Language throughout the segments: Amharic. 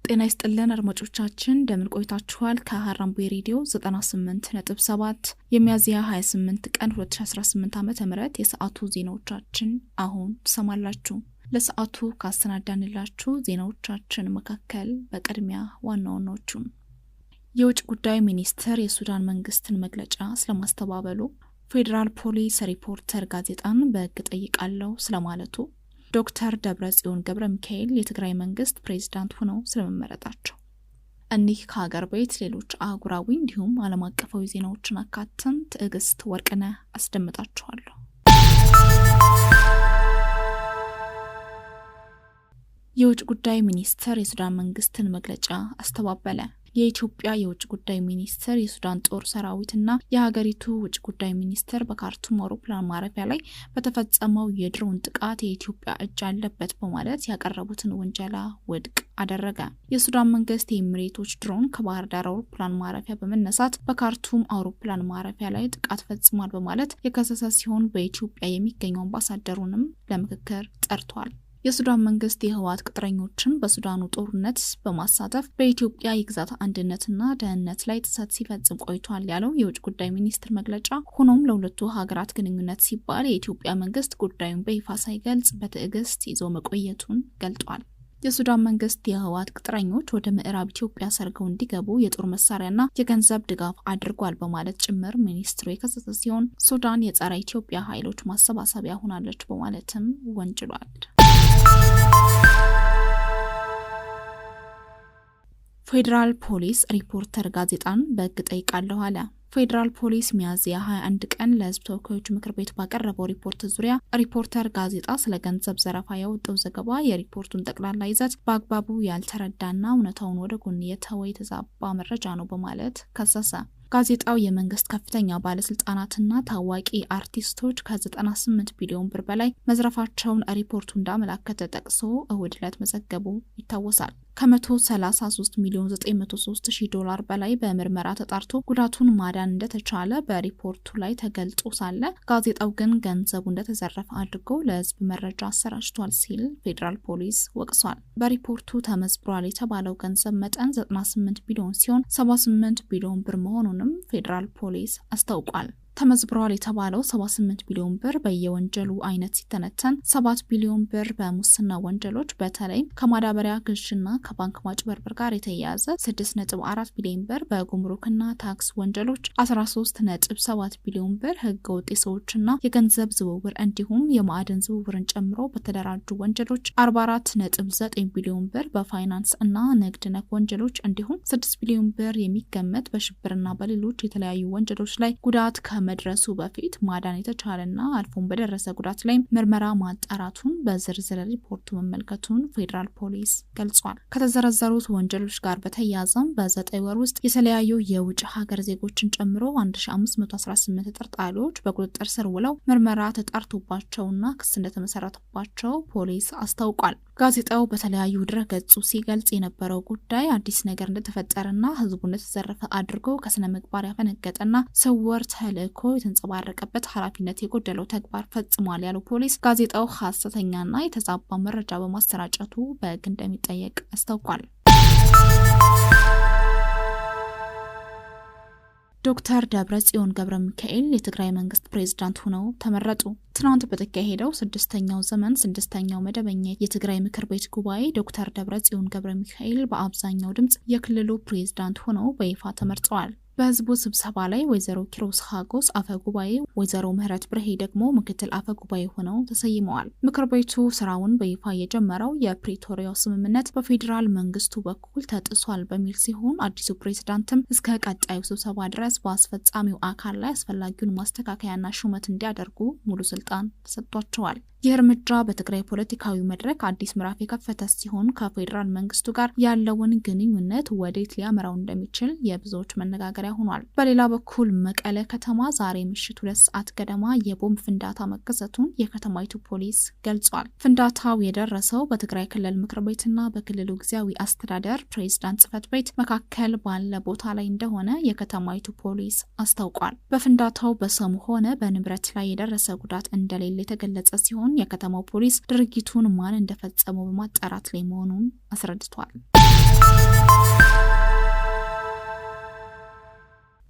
ጤና ይስጥልን አድማጮቻችን እንደምን ቆይታችኋል? ከሀራምቤ ሬዲዮ 98.7 የሚያዝያ 28 ቀን 2018 ዓ.ም የሰዓቱ ዜናዎቻችን አሁን ትሰማላችሁ። ለሰዓቱ ካሰናዳንላችሁ ዜናዎቻችን መካከል በቅድሚያ ዋናዎቹን የውጭ ጉዳይ ሚኒስትር የሱዳን መንግስትን መግለጫ ስለማስተባበሉ፣ ፌዴራል ፖሊስ ሪፖርተር ጋዜጣን በሕግ ጠይቃለሁ ስለማለቱ፣ ዶክተር ደብረጽዮን ገብረ ሚካኤል የትግራይ መንግስት ፕሬዝዳንት ሆነው ስለመመረጣቸው፣ እኒህ ከሀገር ቤት ሌሎች አህጉራዊ እንዲሁም ዓለም አቀፋዊ ዜናዎችን አካተን ትዕግስት ወርቅነህ አስደምጣችኋለሁ። የውጭ ጉዳይ ሚኒስትር የሱዳን መንግስትን መግለጫ አስተባበለ። የኢትዮጵያ የውጭ ጉዳይ ሚኒስትር የሱዳን ጦር ሰራዊትና የሀገሪቱ ውጭ ጉዳይ ሚኒስትር በካርቱም አውሮፕላን ማረፊያ ላይ በተፈጸመው የድሮን ጥቃት የኢትዮጵያ እጅ አለበት በማለት ያቀረቡትን ውንጀላ ውድቅ አደረገ። የሱዳን መንግስት የኤሚሬቶች ድሮን ከባህር ዳር አውሮፕላን ማረፊያ በመነሳት በካርቱም አውሮፕላን ማረፊያ ላይ ጥቃት ፈጽሟል በማለት የከሰሰ ሲሆን በኢትዮጵያ የሚገኘው አምባሳደሩንም ለምክክር ጠርቷል። የሱዳን መንግስት የህወሓት ቅጥረኞችን በሱዳኑ ጦርነት በማሳተፍ በኢትዮጵያ የግዛት አንድነትና ደህንነት ላይ ጥሰት ሲፈጽም ቆይቷል ያለው የውጭ ጉዳይ ሚኒስትር መግለጫ፣ ሆኖም ለሁለቱ ሀገራት ግንኙነት ሲባል የኢትዮጵያ መንግስት ጉዳዩን በይፋ ሳይገልጽ በትዕግስት ይዞ መቆየቱን ገልጧል። የሱዳን መንግስት የህወሓት ቅጥረኞች ወደ ምዕራብ ኢትዮጵያ ሰርገው እንዲገቡ የጦር መሳሪያና የገንዘብ ድጋፍ አድርጓል በማለት ጭምር ሚኒስትሩ የከሰሰ ሲሆን ሱዳን የጸረ ኢትዮጵያ ኃይሎች ማሰባሰቢያ ሆናለች በማለትም ወንጅሏል። ፌዴራል ፖሊስ ሪፖርተር ጋዜጣን በሕግ ጠይቃለሁ አለ። ፌዴራል ፖሊስ ሚያዝያ 21 ቀን ለህዝብ ተወካዮች ምክር ቤት ባቀረበው ሪፖርት ዙሪያ ሪፖርተር ጋዜጣ ስለ ገንዘብ ዘረፋ ያወጣው ዘገባ የሪፖርቱን ጠቅላላ ይዘት በአግባቡ ያልተረዳና እውነታውን ወደ ጎን የተወ የተዛባ መረጃ ነው በማለት ከሰሰ። ጋዜጣው የመንግስት ከፍተኛ ባለስልጣናትና ታዋቂ አርቲስቶች ከ98 ቢሊዮን ብር በላይ መዝረፋቸውን ሪፖርቱ እንዳመላከተ ጠቅሶ እሁድ ዕለት መዘገቡ ይታወሳል። ከ133 ሚሊዮን 903 ሺህ ዶላር በላይ በምርመራ ተጣርቶ ጉዳቱን ማዳን እንደተቻለ በሪፖርቱ ላይ ተገልጾ ሳለ ጋዜጣው ግን ገንዘቡ እንደተዘረፈ አድርጎ ለህዝብ መረጃ አሰራጭቷል ሲል ፌዴራል ፖሊስ ወቅሷል። በሪፖርቱ ተመዝብሯል የተባለው ገንዘብ መጠን 98 ቢሊዮን ሲሆን 78 ቢሊዮን ብር መሆኑንም ፌዴራል ፖሊስ አስታውቋል። ተመዝብሯል የተባለው 78 ቢሊዮን ብር በየወንጀሉ አይነት ሲተነተን 7 ቢሊዮን ብር በሙስና ወንጀሎች በተለይም ከማዳበሪያ ግዥና ከባንክ ማጭበርበር ጋር የተያያዘ፣ 6.4 ቢሊዮን ብር በጉምሩክና ታክስ ወንጀሎች፣ 13.7 ቢሊዮን ብር ህገወጥ የሰዎችና የገንዘብ ዝውውር እንዲሁም የማዕድን ዝውውርን ጨምሮ በተደራጁ ወንጀሎች፣ 44.9 ቢሊዮን ብር በፋይናንስ እና ንግድ ነክ ወንጀሎች እንዲሁም 6 ቢሊዮን ብር የሚገመት በሽብርና በሌሎች የተለያዩ ወንጀሎች ላይ ጉዳት መድረሱ በፊት ማዳን የተቻለና አልፎም በደረሰ ጉዳት ላይ ምርመራ ማጣራቱን በዝርዝር ሪፖርቱ መመልከቱን ፌዴራል ፖሊስ ገልጿል። ከተዘረዘሩት ወንጀሎች ጋር በተያያዘም በ9 ወር ውስጥ የተለያዩ የውጭ ሀገር ዜጎችን ጨምሮ 1518 ተጠርጣሪዎች በቁጥጥር ስር ውለው ምርመራ ተጣርቶባቸውና ክስ እንደተመሰረተባቸው ፖሊስ አስታውቋል። ጋዜጣው በተለያዩ ድረገጹ ሲገልጽ የነበረው ጉዳይ አዲስ ነገር እንደተፈጠረና ህዝቡ እንደተዘረፈ አድርጎ ከስነ ምግባር ያፈነገጠና ስውር ተልእኮ የተንጸባረቀበት ኃላፊነት የጎደለው ተግባር ፈጽሟል ያለው ፖሊስ ጋዜጣው ሐሰተኛና የተዛባ መረጃ በማሰራጨቱ በሕግ እንደሚጠየቅ አስታውቋል። ዶክተር ደብረጽዮን ገብረ ሚካኤል የትግራይ መንግስት ፕሬዝዳንት ሆነው ተመረጡ። ትናንት በተካሄደው 6ኛው ዘመን 6ኛው መደበኛ የትግራይ ምክር ቤት ጉባኤ ዶክተር ደብረጽዮን ገብረ ሚካኤል በአብዛኛው ድምጽ የክልሉ ፕሬዝዳንት ሆነው በይፋ ተመርጠዋል። በህዝቡ ስብሰባ ላይ ወይዘሮ ኪሮስ ሀጎስ አፈ ጉባኤ፣ ወይዘሮ ምህረት ብርሄ ደግሞ ምክትል አፈ ጉባኤ ሆነው ተሰይመዋል። ምክር ቤቱ ስራውን በይፋ የጀመረው የፕሪቶሪያው ስምምነት በፌዴራል መንግስቱ በኩል ተጥሷል በሚል ሲሆን አዲሱ ፕሬዝዳንትም እስከ ቀጣዩ ስብሰባ ድረስ በአስፈጻሚው አካል ላይ አስፈላጊውን ማስተካከያና ሹመት እንዲያደርጉ ሙሉ ስልጣን ተሰጥቷቸዋል። ይህ እርምጃ በትግራይ ፖለቲካዊ መድረክ አዲስ ምዕራፍ የከፈተ ሲሆን ከፌዴራል መንግስቱ ጋር ያለውን ግንኙነት ወዴት ሊያመራው እንደሚችል የብዙዎች መነጋገሪያ መነጋገሪያ ሆኗል። በሌላ በኩል መቀለ ከተማ ዛሬ ምሽት 2 ሰዓት ገደማ የቦምብ ፍንዳታ መከሰቱን የከተማይቱ ፖሊስ ገልጿል። ፍንዳታው የደረሰው በትግራይ ክልል ምክር ቤትና በክልሉ ጊዜያዊ አስተዳደር ፕሬዝዳንት ጽሕፈት ቤት መካከል ባለ ቦታ ላይ እንደሆነ የከተማይቱ ፖሊስ አስታውቋል። በፍንዳታው በሰሙ ሆነ በንብረት ላይ የደረሰ ጉዳት እንደሌለ የተገለጸ ሲሆን የከተማው ፖሊስ ድርጊቱን ማን እንደፈጸመው በማጣራት ላይ መሆኑን አስረድቷል።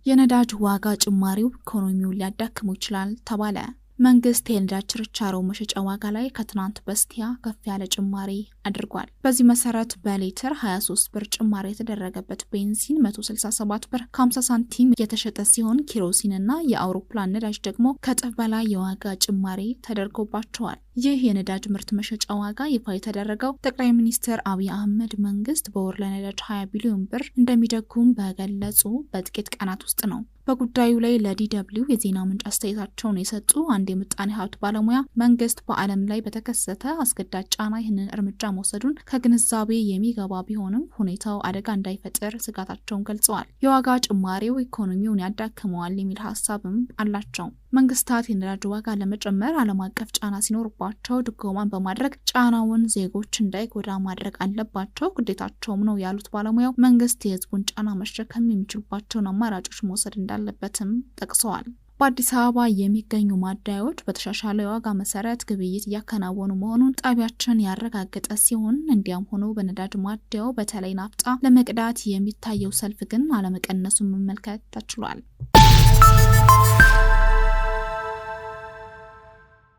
የነዳጅ ዋጋ ጭማሪው ኢኮኖሚውን ሊያዳክመው ይችላል ተባለ። መንግስት የነዳጅ ችርቻሮ መሸጫ ዋጋ ላይ ከትናንት በስቲያ ከፍ ያለ ጭማሪ አድርጓል። በዚህ መሰረት በሊትር 23 ብር ጭማሪ የተደረገበት ቤንዚን 167 ብር ከ50 ሳንቲም የተሸጠ ሲሆን ኪሮሲንና የአውሮፕላን ነዳጅ ደግሞ ከእጥፍ በላይ የዋጋ ጭማሪ ተደርጎባቸዋል። ይህ የነዳጅ ምርት መሸጫ ዋጋ ይፋ የተደረገው ጠቅላይ ሚኒስትር አብይ አህመድ መንግስት በወር ለነዳጅ 20 ቢሊዮን ብር እንደሚደጉም በገለጹ በጥቂት ቀናት ውስጥ ነው። በጉዳዩ ላይ ለዲደብሊው የዜና ምንጭ አስተያየታቸውን የሰጡ አንድ የምጣኔ ሀብት ባለሙያ መንግስት በዓለም ላይ በተከሰተ አስገዳጅ ጫና ይህንን እርምጃ መውሰዱን ከግንዛቤ የሚገባ ቢሆንም ሁኔታው አደጋ እንዳይፈጥር ስጋታቸውን ገልጸዋል። የዋጋ ጭማሪው ኢኮኖሚውን ያዳክመዋል የሚል ሀሳብም አላቸው። መንግስታት የነዳጅ ዋጋ ለመጨመር ዓለም አቀፍ ጫና ሲኖርባቸው ድጎማን በማድረግ ጫናውን ዜጎች እንዳይጎዳ ማድረግ አለባቸው፣ ግዴታቸውም ነው ያሉት ባለሙያው መንግስት የህዝቡን ጫና መሸከም የሚችሉባቸውን አማራጮች መውሰድ እንዳለበትም ጠቅሰዋል። በአዲስ አበባ የሚገኙ ማደያዎች በተሻሻለ የዋጋ መሰረት ግብይት እያከናወኑ መሆኑን ጣቢያችን ያረጋገጠ ሲሆን እንዲያም ሆኖ በነዳጅ ማደያው በተለይ ናፍጣ ለመቅዳት የሚታየው ሰልፍ ግን አለመቀነሱን መመልከት ተችሏል።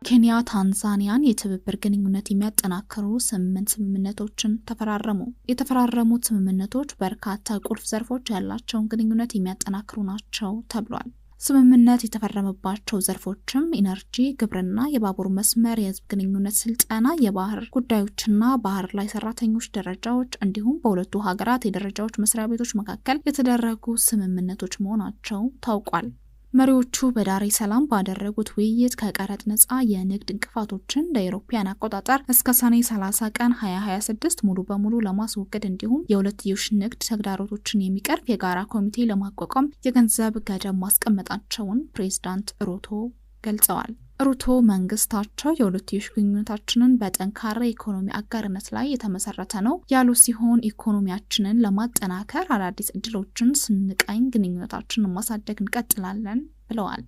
ኬንያ ታንዛኒያን የትብብር ግንኙነት የሚያጠናክሩ 8 ስምምነቶችን ተፈራረሙ። የተፈራረሙት ስምምነቶች በርካታ ቁልፍ ዘርፎች ያላቸውን ግንኙነት የሚያጠናክሩ ናቸው ተብሏል። ስምምነት የተፈረመባቸው ዘርፎችም ኢነርጂ፣ ግብርና፣ የባቡር መስመር፣ የህዝብ ግንኙነት፣ ስልጠና፣ የባህር ጉዳዮችና ባህር ላይ ሰራተኞች ደረጃዎች እንዲሁም በሁለቱ ሀገራት የደረጃዎች መስሪያ ቤቶች መካከል የተደረጉ ስምምነቶች መሆናቸው ታውቋል። መሪዎቹ በዳሬ ሰላም ባደረጉት ውይይት ከቀረጥ ነጻ የንግድ እንቅፋቶችን እንደ አውሮፓውያን አቆጣጠር እስከ ሰኔ 30 ቀን 2026 ሙሉ በሙሉ ለማስወገድ እንዲሁም የሁለትዮሽ ንግድ ተግዳሮቶችን የሚቀርፍ የጋራ ኮሚቴ ለማቋቋም የገንዘብ ገደብ ማስቀመጣቸውን ፕሬዝዳንት ሩቶ ገልጸዋል። ሩቶ መንግስታቸው የሁለትዮሽ ግንኙነታችንን በጠንካራ ኢኮኖሚ አጋርነት ላይ የተመሰረተ ነው ያሉ ሲሆን ኢኮኖሚያችንን ለማጠናከር አዳዲስ እድሎችን ስንቃኝ ግንኙነታችንን ማሳደግ እንቀጥላለን ብለዋል።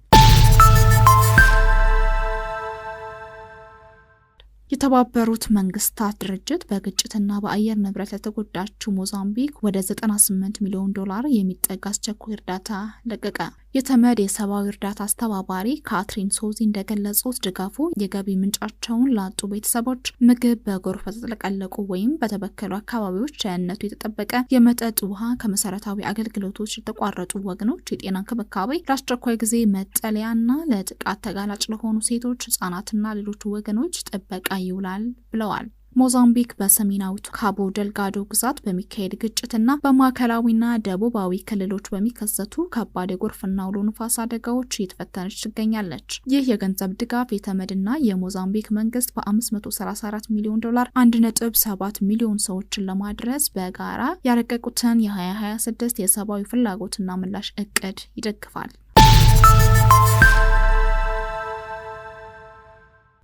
የተባበሩት መንግስታት ድርጅት በግጭትና በአየር ንብረት ለተጎዳችው ሞዛምቢክ ወደ $98 ሚሊዮን የሚጠጋ አስቸኳይ እርዳታ ለቀቀ። የተመድ የሰብአዊ እርዳታ አስተባባሪ ካትሪን ሶዚ እንደገለጹት ድጋፉ የገቢ ምንጫቸውን ላጡ ቤተሰቦች፣ ምግብ በጎርፍ በተጥለቀለቁ ወይም በተበከሉ አካባቢዎች ደህንነቱ የተጠበቀ የመጠጥ ውሃ፣ ከመሰረታዊ አገልግሎቶች የተቋረጡ ወገኖች የጤና እንክብካቤ፣ ለአስቸኳይ ጊዜ መጠለያና ለጥቃት ተጋላጭ ለሆኑ ሴቶች፣ ህጻናትና ሌሎች ወገኖች ጥበቃ ይውላል ብለዋል። ሞዛምቢክ በሰሜናዊቱ ካቦ ደልጋዶ ግዛት በሚካሄድ ግጭትና በማዕከላዊና ደቡባዊ ክልሎች በሚከሰቱ ከባድ የጎርፍና አውሎ ንፋስ አደጋዎች እየተፈተነች ትገኛለች። ይህ የገንዘብ ድጋፍ የተመድና የሞዛምቢክ መንግስት በ$534 ሚሊዮን 1.7 ሚሊዮን ሰዎችን ለማድረስ በጋራ ያረቀቁትን የ2026 የሰብአዊ ፍላጎትና ምላሽ እቅድ ይደግፋል።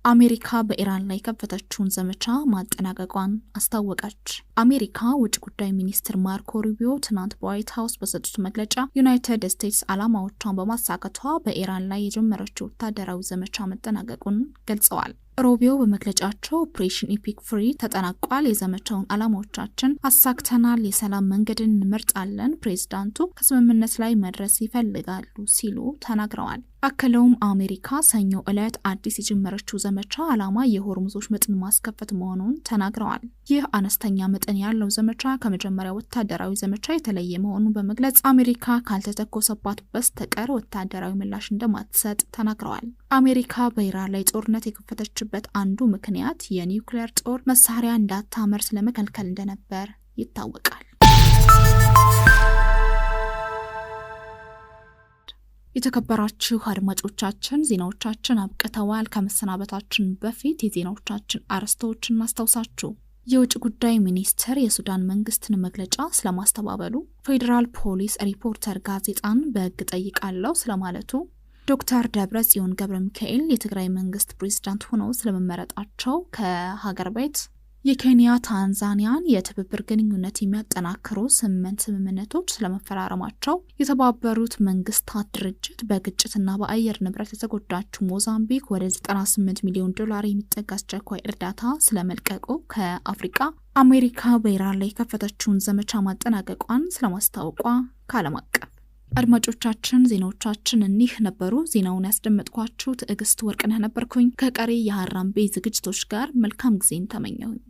አሜሪካ በኢራን ላይ ከፈተችውን ዘመቻ ማጠናቀቋን አስታወቀች። አሜሪካ ውጭ ጉዳይ ሚኒስትር ማርኮ ሩቢዮ ትናንት በዋይት ሀውስ በሰጡት መግለጫ ዩናይትድ ስቴትስ ዓላማዎቿን በማሳካቷ በኢራን ላይ የጀመረችው ወታደራዊ ዘመቻ መጠናቀቁን ገልጸዋል። ሩቢዮ በመግለጫቸው ኦፕሬሽን ኢፒክ ፍሪ ተጠናቋል፣ የዘመቻውን ዓላማዎቻችን አሳክተናል፣ የሰላም መንገድን እንመርጣለን፣ ፕሬዝዳንቱ ከስምምነት ላይ መድረስ ይፈልጋሉ ሲሉ ተናግረዋል። አክለውም አሜሪካ ሰኞ ዕለት አዲስ የጀመረችው ዘመቻ ዓላማ የሆርሙዞች መጠን ማስከፈት መሆኑን ተናግረዋል። ይህ አነስተኛ መጠን ያለው ዘመቻ ከመጀመሪያው ወታደራዊ ዘመቻ የተለየ መሆኑን በመግለጽ አሜሪካ ካልተተኮሰባት በስተቀር ወታደራዊ ምላሽ እንደማትሰጥ ተናግረዋል። አሜሪካ በኢራን ላይ ጦርነት የከፈተችበት አንዱ ምክንያት የኒውክሌር ጦር መሳሪያ እንዳታመርት ለመከልከል እንደነበር ይታወቃል። የተከበራችሁ አድማጮቻችን ዜናዎቻችን አብቅተዋል። ከመሰናበታችን በፊት የዜናዎቻችን አርዕስቶችን እናስታውሳችሁ። የውጭ ጉዳይ ሚኒስቴር የሱዳን መንግስትን መግለጫ ስለማስተባበሉ፣ ፌዴራል ፖሊስ ሪፖርተር ጋዜጣን በሕግ ጠይቃለሁ ስለማለቱ፣ ዶክተር ደብረጽዮን ገብረ ሚካኤል የትግራይ መንግስት ፕሬዝዳንት ሆነው ስለመመረጣቸው፣ ከሀገር ቤት የኬንያ ታንዛኒያን የትብብር ግንኙነት የሚያጠናክሩ 8 ስምምነቶች ስለመፈራረማቸው፣ የተባበሩት መንግስታት ድርጅት በግጭትና በአየር ንብረት የተጎዳችው ሞዛምቢክ ወደ $98 ሚሊዮን የሚጠጋ አስቸኳይ እርዳታ ስለመልቀቁ፣ ከአፍሪካ አሜሪካ በኢራን ላይ የከፈተችውን ዘመቻ ማጠናቀቋን ስለማስታወቋ፣ ከዓለም አቀፍ አድማጮቻችን ዜናዎቻችን እኒህ ነበሩ። ዜናውን ያስደመጥኳችሁ ትዕግስት ወርቅነህ ነበርኩኝ። ከቀሪ የሀራምቤ ዝግጅቶች ጋር መልካም ጊዜን ተመኘሁኝ።